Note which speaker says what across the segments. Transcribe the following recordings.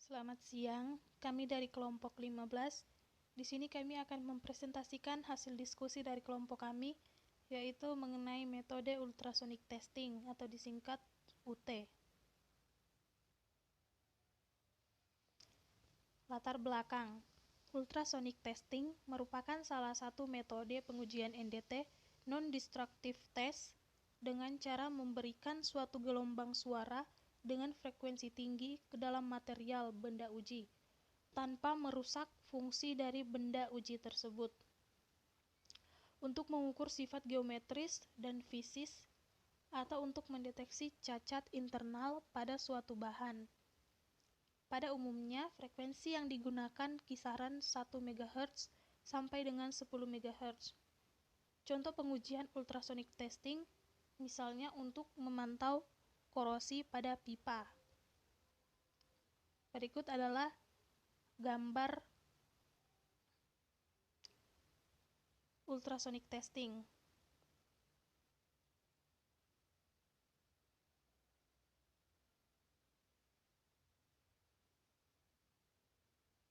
Speaker 1: Selamat siang, kami dari kelompok 15. Di sini kami akan mempresentasikan hasil diskusi dari kelompok kami, yaitu mengenai metode ultrasonic testing atau disingkat UT. Latar belakang. Ultrasonic testing merupakan salah satu metode pengujian NDT non-destructive test dengan cara memberikan suatu gelombang suara dengan frekuensi tinggi ke dalam material benda uji, tanpa merusak fungsi dari benda uji tersebut. Untuk mengukur sifat geometris dan fisis, atau untuk mendeteksi cacat internal pada suatu bahan. Pada umumnya, frekuensi yang digunakan kisaran 1 MHz sampai dengan 10 MHz. Contoh pengujian ultrasonic testing, misalnya untuk memantau korosi pada pipa. Berikut adalah gambar ultrasonic testing.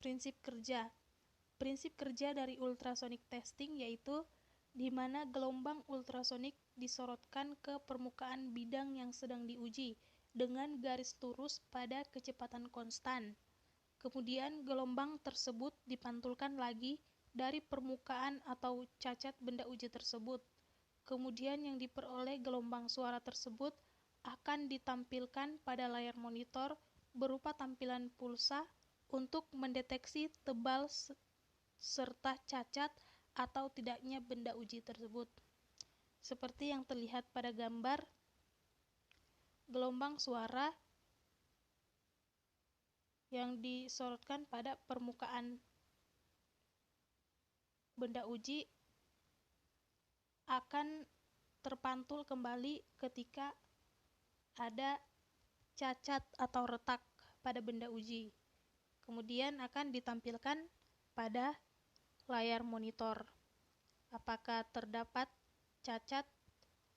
Speaker 1: Prinsip kerja. Prinsip kerja dari ultrasonic testing yaitu di mana gelombang ultrasonik disorotkan ke permukaan bidang yang sedang diuji dengan garis lurus pada kecepatan konstan. Kemudian gelombang tersebut dipantulkan lagi dari permukaan atau cacat benda uji tersebut. Kemudian yang diperoleh gelombang suara tersebut akan ditampilkan pada layar monitor berupa tampilan pulsa untuk mendeteksi tebal serta cacat atau tidaknya benda uji tersebut. Seperti yang terlihat pada gambar, gelombang suara yang disorotkan pada permukaan benda uji akan terpantul kembali ketika ada cacat atau retak pada benda uji. Kemudian akan ditampilkan pada layar monitor apakah terdapat cacat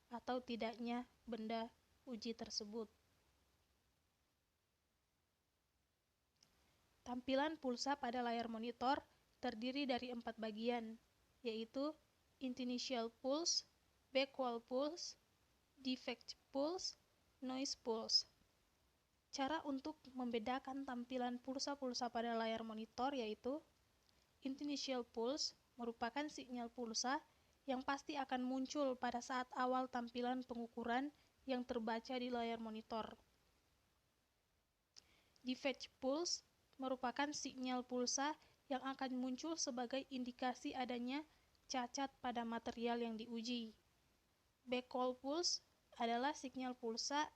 Speaker 1: atau tidaknya benda uji tersebut. Tampilan pulsa pada layar monitor terdiri dari 4 bagian, yaitu initial pulse, backwall pulse, defect pulse, noise pulse. Cara untuk membedakan tampilan pulsa-pulsa pada layar monitor yaitu initial pulse merupakan sinyal pulsa yang pasti akan muncul pada saat awal tampilan pengukuran yang terbaca di layar monitor. Defect pulse merupakan sinyal pulsa yang akan muncul sebagai indikasi adanya cacat pada material yang diuji. Backwall pulse adalah sinyal pulsa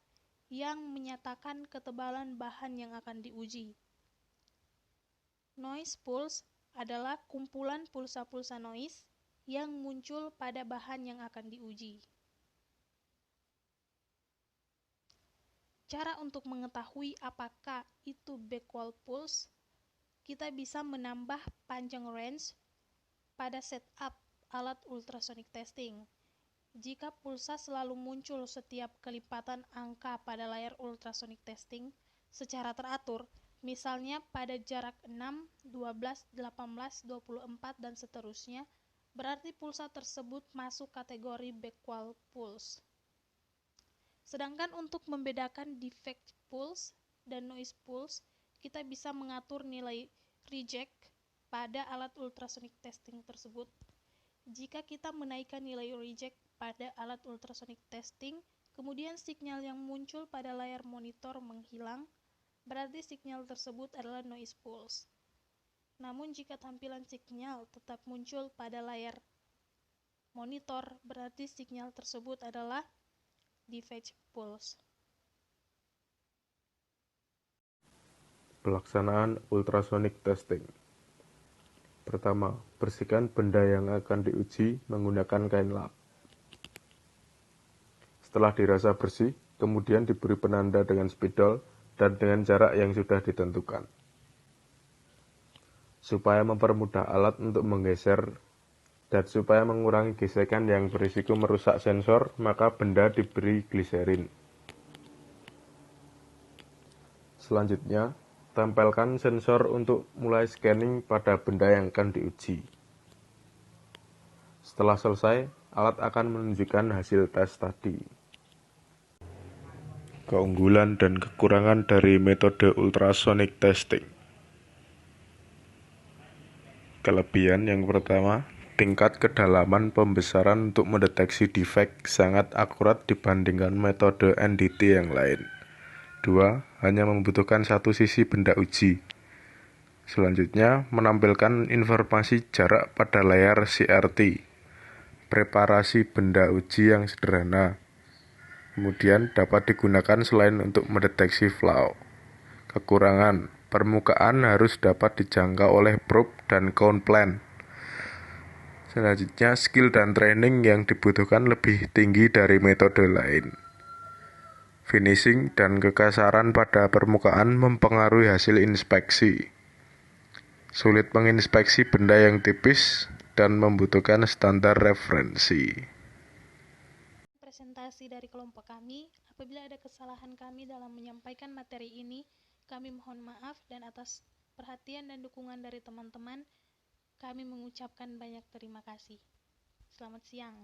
Speaker 1: yang menyatakan ketebalan bahan yang akan diuji. Noise pulse adalah kumpulan pulsa-pulsa noise yang muncul pada bahan yang akan diuji. Cara untuk mengetahui apakah itu backwall pulse, kita bisa menambah panjang range pada setup alat ultrasonic testing. Jika pulsa selalu muncul setiap kelipatan angka pada layar ultrasonic testing secara teratur, misalnya pada jarak 6, 12, 18, 24, dan seterusnya, berarti pulsa tersebut masuk kategori backwall pulse. Sedangkan untuk membedakan defect pulse dan noise pulse, kita bisa mengatur nilai reject pada alat ultrasonic testing tersebut. Jika kita menaikkan nilai reject pada alat ultrasonic testing, kemudian sinyal yang muncul pada layar monitor menghilang, berarti sinyal tersebut adalah noise pulse. Namun jika tampilan sinyal tetap muncul pada layar monitor, berarti sinyal tersebut adalah defect pulse.
Speaker 2: Pelaksanaan ultrasonic testing. Pertama, bersihkan benda yang akan diuji menggunakan kain lap. Setelah dirasa bersih, kemudian diberi penanda dengan spidol dan dengan jarak yang sudah ditentukan. Supaya mempermudah alat untuk menggeser dan supaya mengurangi gesekan yang berisiko merusak sensor, maka benda diberi gliserin. Selanjutnya, Tempelkan sensor untuk mulai scanning pada benda yang akan diuji. Setelah selesai, alat akan menunjukkan hasil tes tadi. Keunggulan dan kekurangan dari metode ultrasonic testing. Kelebihan yang pertama, tingkat kedalaman pembesaran untuk mendeteksi defek sangat akurat dibandingkan metode NDT yang lain. 2. Hanya membutuhkan satu sisi benda uji. Selanjutnya, menampilkan informasi jarak pada layar CRT. Preparasi benda uji yang sederhana. Kemudian dapat digunakan selain untuk mendeteksi flaw. Kekurangan, permukaan harus dapat dijangkau oleh probe dan count plan. Selanjutnya, skill dan training yang dibutuhkan lebih tinggi dari metode lain. Finishing dan kekasaran pada permukaan mempengaruhi hasil inspeksi. Sulit menginspeksi benda yang tipis dan membutuhkan standar referensi.
Speaker 1: Presentasi dari kelompok kami. Apabila ada kesalahan kami dalam menyampaikan materi ini, kami mohon maaf, dan atas perhatian dan dukungan dari teman-teman, kami mengucapkan banyak terima kasih. Selamat siang.